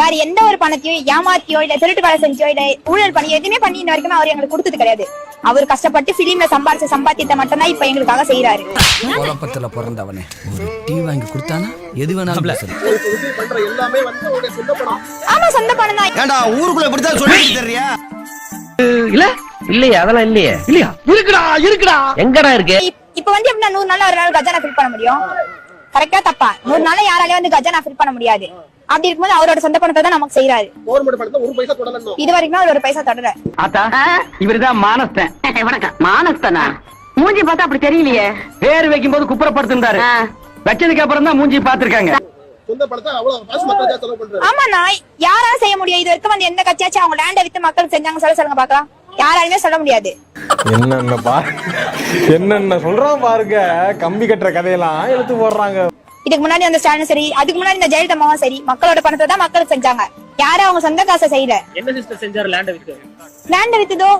வேற எந்த ஒரு பணத்தையோ ஏமாத்தியோ இல்ல திருட்டு வேலை செஞ்சோ இல்ல ஊழல் பண்ணி எதுவுமே பண்ணி இன்ன வரைக்கும் அவர் எங்களுக்கு கொடுத்தது கிடையாது. அவர் கஷ்டப்பட்டு பிலிம்ல சம்பாதிச்ச சம்பாத்தியத்தை மட்டும் தான் இப்ப எங்களுக்காக செய்யறாரு. குழப்பத்துல பிறந்தவனே டீ வாங்கி கொடுத்தானா எது வேணாலும் ஆமா சொந்த பணம் தான். ஏண்டா ஊருக்குள்ள இப்படிதான் சொல்லி தர்றியா? இல்ல இல்லையா அதெல்லாம் இல்லையே. இல்லையா இருக்குடா எங்கடா இருக்கு? இப்ப வந்து எப்படின்னா 100 நாள் ஒரு நாள் கஜானா ஃபில் பண்ண முடியும்? கரெக்டா தப்பா? 100 நாள் யாராலையும் வந்து கஜானா ஃபில் பண்ண முடியாது. அப்படி இருக்கும்போது அவரோட சொந்த பணத்தை தான் நமக்கு செய்யறாரு. இது வரைக்கும் அவர் ஒரு பைசா தொடர. இவருதான் மானஸ்தன். வணக்கம். மானஸ்தனா? மூஞ்சி பார்த்தா அப்படி தெரியலையே. பேர் வைக்கும் போது குப்புறப்படுத்திருந்தாரு. வச்சதுக்கு அப்புறம் தான் மூஞ்சி பாத்துருக்காங்க. ஆமாண்ணா, யாரால செய்ய முடியும்? இது வரைக்கும் வந்து எந்த கட்சியாச்சும் அவங்க லேண்ட வித்து மக்களுக்கு செஞ்சாங்க சொல்லுங்க பாக்கலாம். யாராலுமே சொல்ல முடியாது. என்னென்ன சொல்றான் பாருங்க. கம்பி கட்டுற கதையெல்லாம் எடுத்து போடுறாங்க. இதுக்கு முன்னாடி அந்த ஸ்டாலின் சரி, அதுக்கு முன்னாடி இந்த ஜெயலலிதா அம்மாவும் சரி, மக்களோட பணத்தை தான் மக்களுக்கு செஞ்சாங்க. யாரும் அவங்க சொந்த காசை செய்யல. என்ன சிஸ்டர் செஞ்சாரு? லேண்ட வித்துதோ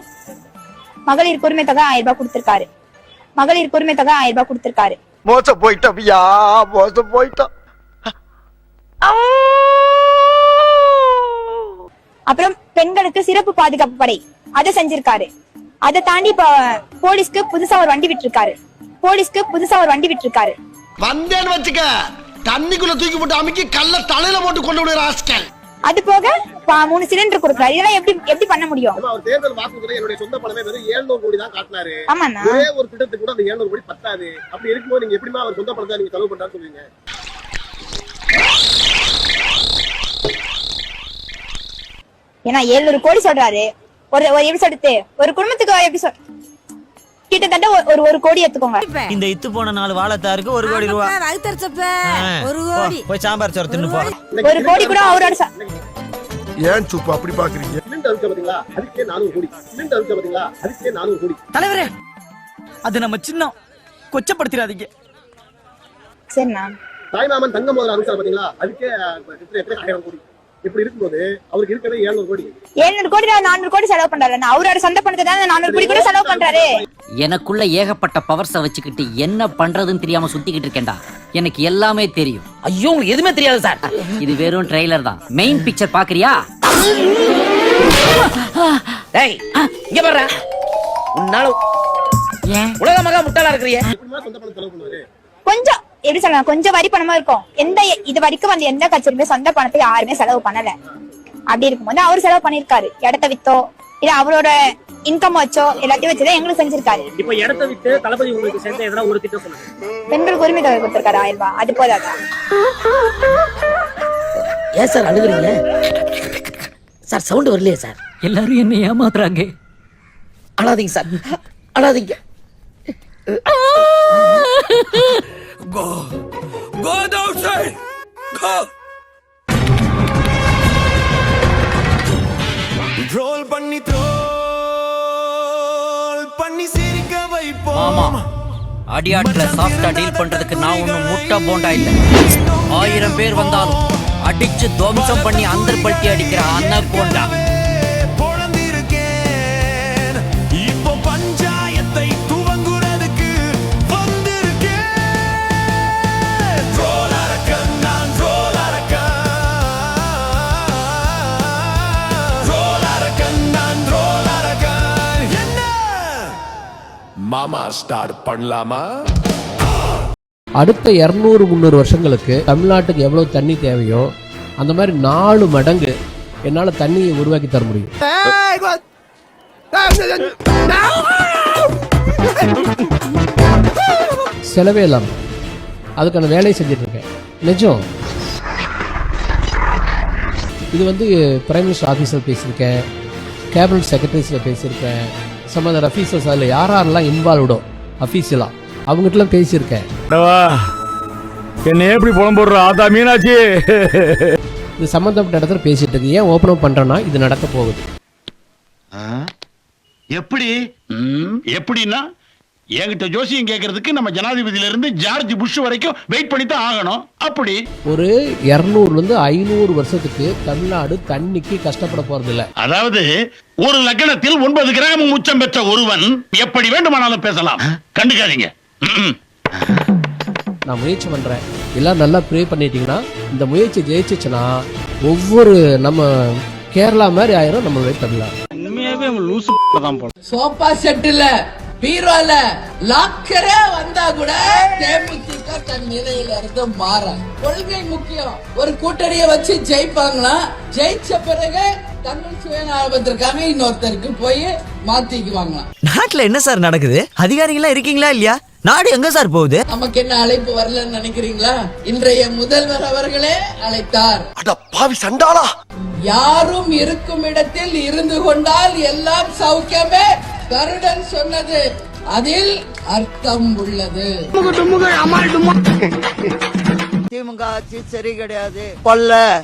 மகளிர் உரிமை தொகை 1000 ரூபாய் கொடுத்திருக்காரு. மகளிர் உரிமை தொகை 1000 ரூபாய் கொடுத்திருக்காரு. மோசம் போயிட்டோம்யா, மோசம் போயிட்டோம். அப்புறம் பெண்களுக்கு சிறப்பு பாதுகாப்பு படை அதை செஞ்சிருக்காரு. அதை தாண்டி இப்ப போலீஸ்க்கு புதுசா ஒரு வண்டி விட்டுருக்காரு. வந்தேன்னு வச்சுக்க, தண்ணிக்குள்ள தூக்கி போட்டு அமுக்கி கல்ல தலையில போட்டு கொண்டு விடுற ஆஸ்கல். அது போக 3 சிலிண்டர் கொடுக்குறாரு. இதெல்லாம் எப்படி பண்ண முடியும்? அவர் தேர்தல் வாக்குறுதியில என்னுடைய சொந்த பணமே வெறும் 700 கோடி தான் காட்டினாரு. ஆமாண்ணா, ஒரே ஒரு திட்டத்துக்கு கூட அந்த 700 கோடி பத்தாது. அப்படி இருக்கும்போது நீங்க எப்படிமா அவர் சொந்த பணத்தை நீங்க செலவு பண்றான்னு சொல்லுவீங்க? ஏன்னா 700 கோடி சொல்றாரு. ஒரு எப்படி எடுத்து ஒரு குடும்பத்துக்கு எப்படி கிட்டத்தட்ட ஒரு கோடி எடுத்துக்கோங்க. இந்த இத்து போன 4 வாழைத்தாருக்கு 1 கோடி ரூபாய். போய் சாம்பார் சோறு தின்னு போ. 1 கோடி கூட அவரோட ஏன் சுப்பு அப்படி பாக்குறீங்க? சிலிண்டர் அழுத்த பாத்தீங்களா? அதுக்கே 400 கோடி. சிலிண்டர் அழுத்த பாத்தீங்களா? அதுக்கே 400 கோடி. தலைவரே, அது நம்ம சின்ன கொச்சப்படுத்திடாதீங்க. சரிண்ணா. தாய்மாமன் தங்க முதல்ல அனுப்பிச்சாரு பாத்தீங்களா? அதுக்கே எத்தனை 1000 கோடி. இப்படி இருக்கும்போது அவருக்கு இருக்கிறது 700 கோடி. 700 கோடி 400 கோடி செலவு பண்றாரு. அவரோட சொந்த பணத்தை தான் 400 கோடி கூட செலவு பண்றாரு. எனக்குள்ள ஏகப்பட்ட பவர்ஸ வச்சுக்கிட்டு என்ன பண்றதுன்னு தெரியாம சுத்திக்கிட்டு இருக்கேன்டா. எனக்கு எல்லாமே தெரியும். ஐயோ உங்களுக்கு எதுவுமே தெரியாது சார். இது வெறும் ட்ரெய்லர் தான். மெயின் பிக்சர் பாக்குறியா? டேய் இங்க பாரு. உன்னால ஏன் உலக மகா முட்டாளா இருக்கறியே? எப்படிமா சொந்த பணத்தை செலவு பண்ணுவாரு? கொஞ்சம் எப்படி சொல்லலாம், கொஞ்சம் வரி பணமா இருக்கும். இது வரைக்கும் வந்து எந்த கட்சியுமே சொந்த பணத்தை யாருமே செலவு பண்ணல. அப்படி இருக்கும்போது அவர் செலவு பண்ணிருக்காரு. இடத்த வித்தோ இல்ல அவரோட இன்கம் வச்சோ எல்லாத்தையும் வச்சுதான் எங்களுக்கு செஞ்சிருக்காரு. இப்ப இடத்த வித்து தளபதி உங்களுக்கு செஞ்ச எதனா ஒரு திட்டம் சொல்லுங்க. பெண்களுக்கு உரிமை தொகை கொடுத்திருக்காரு 1000 ரூபாய். அது போதாதா? ஏன் சார் அழுகுறீங்க சார்? சவுண்ட் வரலையே சார். எல்லாரும் என்ன ஏமாத்துறாங்க. அழாதீங்க சார், அழாதீங்க. Go outside. Go. ரோல் பண்ணி சிரிக்க வைப்போம். ஆமா, அடியாட்ல சாஃப்டா டீல் பண்றதுக்கு நான் ஒண்ணும் முட்டை போண்டா இல்ல. 1000 பேர் வந்தாலும் அடிச்சு துவம்சம் பண்ணி அந்தர் பல்ட்டி அடிக்கிற அண்ணா போண்டா. இப்போ பஞ்சாயத்தை துவங்குறதுக்கு வந்திருக்கேன். ரோல் அரக்கன் நான், ரோல் அரக்கன். ரோல் அரக்கன் நான், ரோல் அரக்கன். என்ன மாமா ஸ்டார்ட் பண்ணலாமா? அடுத்த 200-300 வருஷங்களுக்கு தமிழ்நாட்டுக்கு எவ்வளவு தண்ணி தேவையோ அந்த மாதிரி 4 மடங்கு என்னால தண்ணியை உருவாக்கி தர முடியும். செலவே இல்லாம அதுக்கான வேலையை செஞ்சுட்டு இருக்கேன். நிஜம். இது வந்து பிரைம் மினிஸ்டர் ஆஃபீஸில் பேசியிருக்கேன், கேபினட் செக்ரட்டரிஸில் பேசியிருக்கேன், சம் அதர் ஆஃபீஸர்ஸ் அதில் யாரெல்லாம் இன்வால்வ்டோ அஃபீஷியலாக அவங்ககிட்டலாம் பேசியிருக்கேன். என்ன எப்படி புலம்புடுற ஆதா மீனாட்சி? இது சம்மந்தப்பட்ட இடத்துல பேசிட்டு இருக்கு. ஏன் ஓப்பன் அப் பண்றேன்னா இது நடக்க போகுது. எப்படின்னா என்கிட்ட ஜோசியம் கேட்கறதுக்கு நம்ம ஜனாதிபதியில இருந்து ஜார்ஜ் புஷ் வரைக்கும் வெயிட் பண்ணி தான் ஆகணும். அப்படி ஒரு 200-500 வருஷத்துக்கு தமிழ்நாடு தண்ணிக்கு கஷ்டப்பட போறது இல்ல. அதாவது ஒரு லக்னத்தில் 9 கிராம் உச்சம் பெற்ற ஒருவன் எப்படி வேண்டுமானாலும் பேசலாம். கண்டுக்காதீங்க. நான் முயற்சி பண்றேன். எல்லாம் நல்லா ப்ரே பண்ணிட்டீங்கன்னா இந்த முயற்சி ஜெயிச்சிச்சுன்னா ஒவ்வொரு நம்ம கேரளா மாதிரி ஆயிரும் நம்மளுடைய தமிழ்நாடு. உண்மையாவே லூசு தான் போல. சோஃபா செட்டுல பீரோல லாக்கரே வந்தா கூட தேமுதிக தன் நிலையில இருந்து மாற. கொள்கை முக்கியம். ஒரு கூட்டணியை வச்சு ஜெயிப்பாங்களா, ஜெயிச்ச பிறகு தங்கள் சுயநலத்திற்காக இன்னொருத்தருக்கு போய் மாத்திக்குவாங்களாம். நாட்டுல என்ன சார் நடக்குது? அதிகாரிகளா இருக்கீங்களா இல்லையா? நாடு எங்க சார் போகுது? நமக்கு என்ன அழைப்பு வரலன்னு நினைக்கிறீங்களா? இன்றைய முதல்வர் அவர்களே அழைத்தார். அட பாவி சண்டாளா, யாரும் இருக்கும் இடத்தில் இருந்து கொண்டால் எல்லாம் சௌக்கியமே. கருடன் சொன்னது அதில் அர்த்தம் உள்ளது. திமுக ஆட்சி சரி கிடையாது,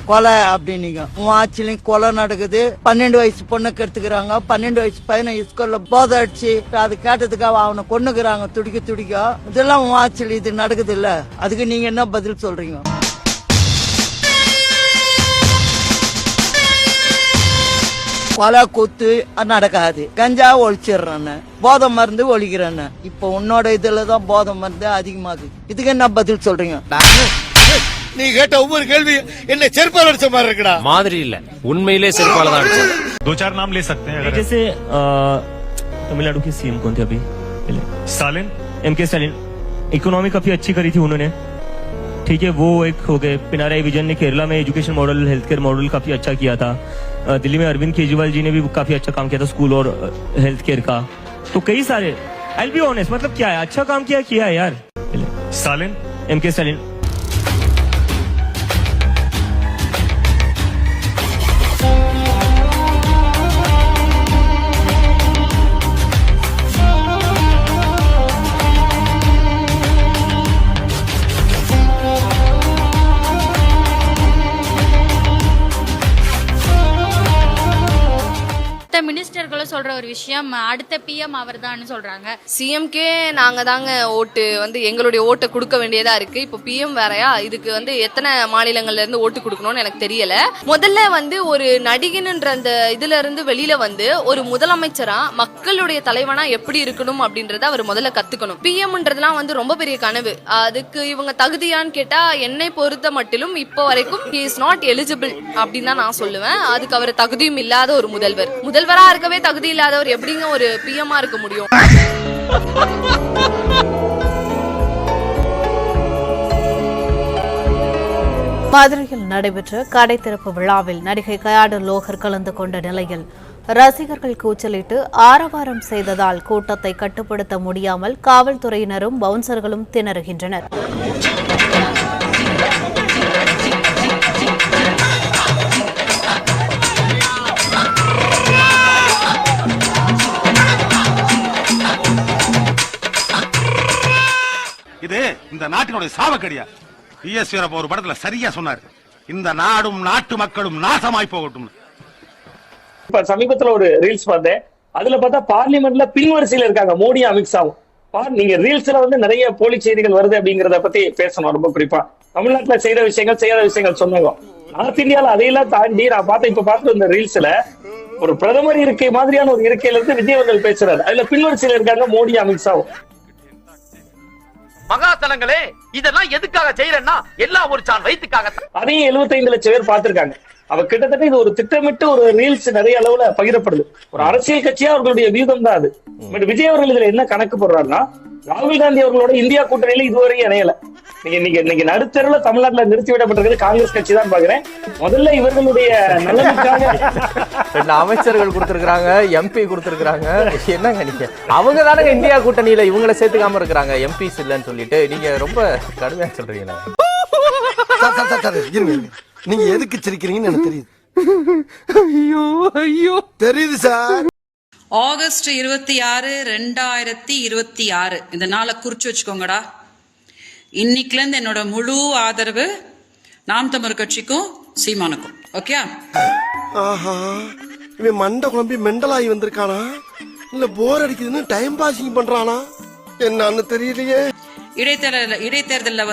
கொலை அப்படின்னு உன் ஆட்சியிலும் கொலை நடக்குது. 12 வயசு பொண்ணுக்கு எடுத்துக்கிறாங்க, 12 வயசு பையனை ஸ்கூல்ல போதை அடிச்சு அது கேட்டதுக்காக அவனை கொன்னுக்குறாங்க துடிக்க. இதெல்லாம் உன் ஆட்சியில் இது நடக்குது இல்ல, அதுக்கு நீங்க என்ன பதில் சொல்றீங்க? கொலை கூத்து நடக்காது. கஞ்சா ஒழிச்சிடுறேன்னு, போதை மருந்து ஒழிக்கிறேன்னு. இப்ப உன்னோட இதுலதான் போதை மருந்து அதிகமாகுது. இதுக்கு என்ன பதில் சொல்றீங்க? நீ கேட்ட ஒவ்வொரு கேள்வி என்ன செருப்பால் அடிச்ச மாதிரி இருக்குடா. மாதிரி இல்ல, உண்மையிலே செருப்பால தான் அடிச்சது. दो चार नाम ले सकते हैं जैसे तमिलनाडु के सीएम कौन थे अभी? Stalin, MK Stalin. इकोनॉमी काफी अच्छी करी थी उन्होंने, ठीक है, वो एक हो गए. पिनाराई विजयन ने केरला में education model, health care model काफी अच्छा किया था. दिल्ली में अरविंद केजरीवाल जी ने भी काफी अच्छा काम किया था स्कूल और हेल्थ केयर का. तो कई सारे, आई बी ऑनेस्ट, मतलब क्या है, अच्छा काम किया है यार. Stalin, MK Stalin. மினிஸ்டர்களும் சொல்ற ஒரு விஷயம், அடுத்த பிஎம் அவர் தான் சொல்றாங்க. சிஎம்கே நாங்க தாங்க ஓட்டு எங்களுடைய ஓட்டை கொடுக்க வேண்டியதா இருக்கு. இப்போ பிஎம் வேறையா, இதுக்கு எத்தனை மாநிலங்கள்ல இருந்து ஓட்டு கொடுக்கணும்னு எனக்கு தெரியல. முதல்ல ஒரு நடிகன்ன்ற அந்த இதுல இருந்து வெளியில ஒரு முதலமைச்சரா மக்களுடைய தலைவனா எப்படி இருக்கணும் அப்படின்றத அவர் முதல்ல கத்துக்கணும். பிஎம்ன்றதுலாம் ரொம்ப பெரிய கனவு. அதுக்கு இவங்க தகுதியான்னு கேட்டா என்னை பொறுத்த மட்டிலும் இப்போ வரைக்கும் he is not eligible அப்படின்னு தான் நான் சொல்லுவேன். அதுக்கு அவர் தகுதியும் இல்லாத ஒரு முதல்வரா இருக்கவே தகுதி இல்லாதவர் எப்படிங்க ஒரு பிஎம்ஆ இருக்க முடியும்? மதுரையில் நடைபெற்ற கடை திறப்பு விழாவில் நடிகை கயாடு லோகர் கலந்து கொண்ட நிலையில் ரசிகர்கள் கூச்சலிட்டு ஆரவாரம் செய்ததால் கூட்டத்தை கட்டுப்படுத்த முடியாமல் காவல்துறையினரும் பவுன்சர்களும் திணறுகின்றனர். இது இந்த நாட்டினுடைய சாவக்கடியா. PS வீரப்ப ஒரு படத்துல சரியா சொன்னாரு, இந்த நாடும் நாட்டு மக்களும் நாசமாய் போகட்டும். இப்ப சமீபத்துல ஒரு ரீல்ஸ் பார்த்தேன். அதுல பார்த்தா பார்லிமெண்ட்ல பின்வரிசையில இருக்காங்க மோடி, அமித்ஷாவும். நீங்க ரீல்ஸ்ல நிறைய போலி செய்திகள் வருது அப்படிங்கறத பத்தி பேசணும். ரொம்ப குறிப்பா தமிழ்நாட்டுல செய்த விஷயங்கள், செய்யாத விஷயங்கள் சொன்னாங்க. நார்த் இந்தியால அதையெல்லாம் தாண்டி நான் இப்ப பார்த்து இந்த ரீல்ஸ்ல ஒரு பிரதமர் இருக்கை மாதிரியான ஒரு இருக்கையில இருந்து விஜய் அவர்கள் பேசுறாரு. அதுல பின்வரிசையில இருக்காங்க மோடி, அமித்ஷாவும். மகாசனங்களே, இதெல்லாம் எதுக்காக செய்யறேன்னா எல்லாம் ஒரு சான் வயிற்றுக்காக. அதையும் 75 லட்சம் பேர் பார்த்திருக்காங்க. அவ கிட்டத்தட்ட இது ஒரு திட்டமிட்டு ஒரு ரீல்ஸ் நிறைய அளவுல பகிரப்படுது. ஒரு அரசியல் கட்சியா அவர்களுடைய வியூகம் தான் அது. பட் விஜய் அவர்கள் இதுல என்ன கணக்கு போடுறாருன்னா, ராகுல் காந்தி அவர்களோட இந்தியா கூட்டணியில இதுவரை இணையல. நீங்க நடுத்தருல தமிழ்நாட்டுல நிறுத்திவிடப்பட்டிருக்கிறது காங்கிரஸ் கட்சி தான் பாக்குறேன். முதல்ல இவர்களுடைய நலனுக்காக 2 அமைச்சர்கள் கொடுத்திருக்காங்க, MP கொடுத்திருக்காங்க. என்னங்க நீங்க, அவங்க தானங்க இந்தியா கூட்டணியில இவங்களை சேர்த்துக்காம இருக்கிறாங்க, MPs இல்லன்னு சொல்லிட்டு. நீங்க ரொம்ப கடுமையா சொல்றீங்களா? நீங்க எதுக்கு சிரிக்கிறீங்கன்னு எனக்கு தெரியுது. ஐயோ தெரியுது சார். ஆகஸ்ட் 26, 2026 இந்த நாளை குறிச்சு வச்சுக்கோங்கடா. இன்னைக்குல இருந்து என்னோட முழு ஆதரவு நாம் தமிழர் கட்சிக்கும் சீமானுக்கும். ஓகே? ஆஹா, இவன் மண்டை குழம்பி மெண்டலாகி வந்திருக்கானா, இல்ல போர் அடிக்குதுன்னு டைம் பாசிங் பண்றானா என்னன்னு தெரியலையே. இடைத்தேர்தலில்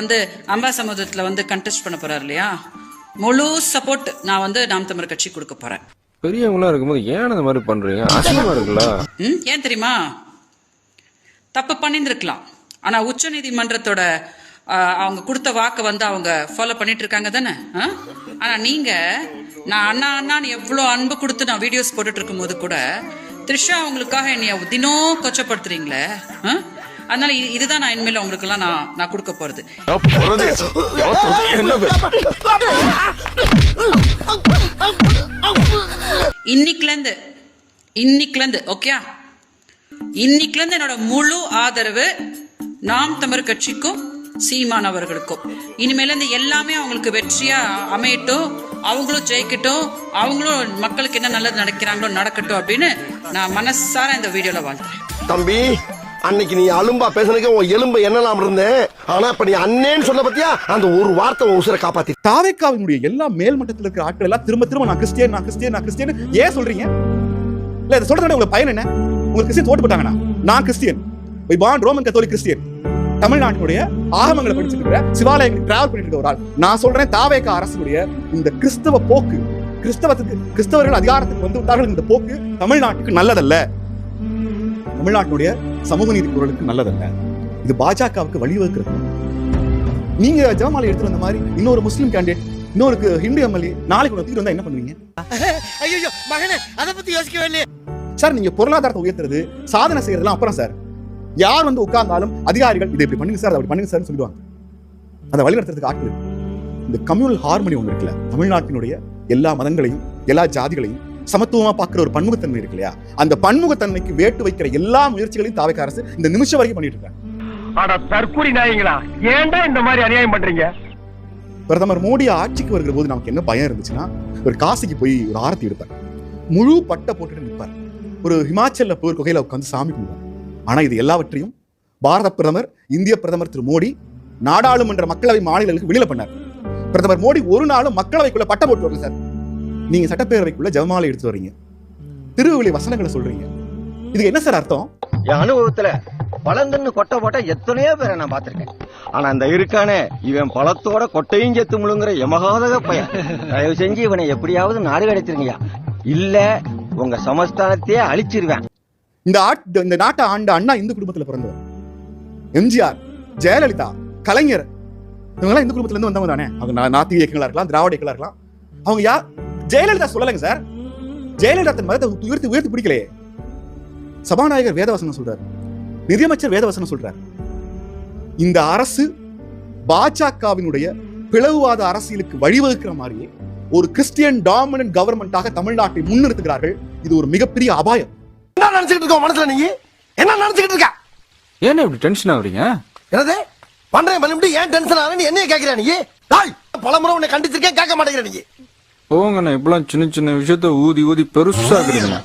அம்பாசமுத்திரத்துல கண்டெஸ்ட் பண்ண போறாரு இல்லையா, முழு சப்போர்ட் நான் நாம் தமிழர் கட்சி கொடுக்க போறேன். பெரியவங்களா இருக்கும்போது ஏன் அந்த மாதிரி பண்றீங்க? அசிங்கமா இருக்குல்ல? ஏன் தெரியுமா? தப்பு பண்ணிருக்கலாம். ஆனா உச்ச நீதிமன்றத்தோட அவங்க கொடுத்த வாக்கை வந்து அவங்க ஃபாலோ பண்ணிட்டு இருக்காங்க தானே. ஆனா நீங்க நான் அண்ணா அண்ணான்னு எவ்வளோ அன்பு கொடுத்து நான் வீடியோஸ் போட்டுட்டு இருக்கும் போது கூட த்ரிஷா அவங்களுக்காக என்னைய தினம் கொச்சப்படுத்துறீங்களே. அதனால இதுதான் நான் இனிமேல் உங்களுக்கு எல்லாம் நான் கொடுக்க போறது. இன்னைக்குலேருந்து ஓகே, இன்னைக்குலேருந்து என்னோட முழு ஆதரவு நாம் தமிழர் கட்சிக்கும் சீமான் அவர்களுக்கும். இனிமேல இருந்து எல்லாமே அவங்களுக்கு வெற்றியா அமையட்டும், அவங்களும் ஜெயிக்கட்டும், அவங்களும் மக்களுக்கு என்ன நல்லது நடக்கிறாங்களோ நடக்கட்டும் அப்படின்னு நான் மனசார இந்த வீடியோல வாழ்த்துறேன். தம்பி, அன்னைக்கு நீ அலும்பா பேசுனதுக்கு உன் எலும்பு என்னலாம் இருந்தேன். ஆனா இப்ப நீ அண்ணேன்னு சொல்ல பத்தியா, அந்த ஒரு வார்த்தை உன் உசுரை காப்பாத்தி. தாவேக்காவினுடைய எல்லா மேல்மட்டத்தில் இருக்கிற ஆட்கள் எல்லாம் திரும்ப திரும்ப நான் கிறிஸ்டியன் ஏன் சொல்றீங்க? இல்ல இதை சொல்றதுனால உங்களுக்கு பயன் என்ன? உங்களுக்கு கிறிஸ்டியன் ஓட்டு போட்டாங்கன்னா நான் கிறிஸ்டியன், ரோமன் கத்தோலிக் கிறிஸ்டியன், தமிழ்நாட்டினுடைய ஆகமங்களை படிச்சுட்டு சிவாலயங்களுக்கு டிராவல் பண்ணிட்டு இருக்க ஒரு ஆள். நான் சொல்றேன், தாவேக்கா அரசுடைய இந்த கிறிஸ்தவ போக்கு, கிறிஸ்தவர்கள் அதிகாரத்துக்கு வந்து விட்டார்கள், இந்த போக்கு தமிழ்நாட்டுக்கு நல்லதல்ல, தமிழ்நாட்டினுடைய சமூக நீதி குரலுக்கு நல்லதல்ல. இது பாஜகவுக்கு வழிவகுக்கிறது. நீங்க ஜெயமாலை எடுத்து வந்த மாதிரி இன்னொரு முஸ்லீம் கேண்டிடேட், இன்னொரு ஹிந்து எம்எல்ஏ நாளைக்கு தூக்கிட்டு வந்தா என்ன பண்ணுவீங்க? ஐயோ மகனே, அத பத்தி யோசிக்கவே இல்லையே சார். நீங்க பொருளாதாரத்தை உயர்த்துறது, சாதனை செய்யறதுலாம் அப்புறம் சார். யார் வந்து உட்கார்ந்தாலும் அதிகாரிகள் இதை இப்படி பண்ணுங்க சார், அப்படி பண்ணுங்க சார் சொல்லுவாங்க. அதை வழிநடத்துறதுக்கு ஆட்கள். இந்த கம்யூனல் ஹார்மனி ஒன்று இருக்குல்ல, தமிழ்நாட்டினுடைய எல்லா மதங்களையும் எல்லா ஜாதிகளையும் சமத்துவமா பார்க்கிற ஒரு பன்முகத்தன்மை இருக்கு இல்லையா, அந்த பன்முகத்தன்மைக்கு வேட்டு வைக்கிற எல்லா முயற்சிகளையும் தாவேக்கா அரசு இந்த நிமிஷம் வரைக்கும் பண்ணிட்டு இருக்காங்க. தற்கூரி நாயங்களா, ஏன்டா இந்த மாதிரி அநியாயம் பண்றீங்க? பிரதமர் மோடி ஆட்சிக்கு வருகிற போது நமக்கு என்ன பயம் இருந்துச்சுன்னா, ஒரு காசிக்கு போய் ஒரு ஆரத்தி எடுப்பார், முழு பட்டை போட்டுட்டு நிற்பார், ஒரு ஹிமாச்சல்ல போய் குகையில உட்காந்து சாமி கும்பிடுவார். ஆனா இது எல்லாவற்றையும் பாரத பிரதமர், இந்திய பிரதமர் திரு மோடி நாடாளுமன்ற மக்களவை மாநிலங்களுக்கு வெளியில பண்ணார். பிரதமர் மோடி ஒரு நாளும் மக்களவைக்குள்ள பட்டை போட்டு வரல சார். நீங்க சட்டப்பேரவைக்குள்ள ஜெயமாலை எடுத்து வரீங்க, திருவிழி வசனங்களை சொல்றீங்க. இது என்ன சார் அர்த்தம்? என் அனுபவத்துல பழங்கன்னு கொட்டை போட்ட எத்தனையோ பேரை நான் பாத்திருக்கேன். ஆனா அந்த இருக்கானே, இவன் பழத்தோட கொட்டையும் செத்து முழுங்குற எமகாதக பையன். தயவு செஞ்சு இவனை எப்படியாவது நாடு கிடைச்சிருங்கயா, இல்ல உங்க சமஸ்தானத்தையே அழிச்சிருவேன். இந்த நாட்டை ஆண்ட அண்ணா இந்து குடும்பத்துல பிறந்தவர். எம்ஜிஆர், ஜெயலலிதா, கலைஞர், இவங்கெல்லாம் இந்து குடும்பத்துல இருந்து வந்தவங்க தானே. அவங்க நாத்திக இயக்கங்களா இருக்கலாம், திராவிட இயக்கங்களா இருக்கலாம். அவங்க யார்? ஜெயலலிதா சொல்லலைங்க சார். ஜெயலலிதா தன் மதத்தை உயர்த்தி பிடிக்கலையே. சபாநாயகர் வேதவசனம் சொல்றாரு, நிதியமைச்சர் வேதவசனம் சொல்றாரு. இந்த அரசு பாஜகவினுடைய பிளவுவாத அரசியலுக்கு வழிவகுக்கிற மாதிரியே ஒரு கிறிஸ்டியன் டாமினன்ட் கவர்மெண்டாக தமிழ்நாட்டை முன்னிறுத்துகிறார்கள். இது ஒரு மிகப்பெரிய அபாயம். என்ன நினைச்சிட்டு இருக்க மனசுல? நீ என்ன நினைச்சிட்டு இருக்க? ஏன் இப்படி டென்ஷன் ஆகுறீங்க? என்னது பண்றேன் பண்ணிட்டு ஏன் டென்ஷன் ஆகுறேன்னு என்னைய கேக்குற நீ? பலமுறை உன்னை கண்டிச்சிருக்கேன், கேட்க மாட்டேங்கிற நீ. போங்கண்ணா, இப்பெல்லாம் சின்ன சின்ன விஷயத்த ஊதி பெருசாக்குறீங்க.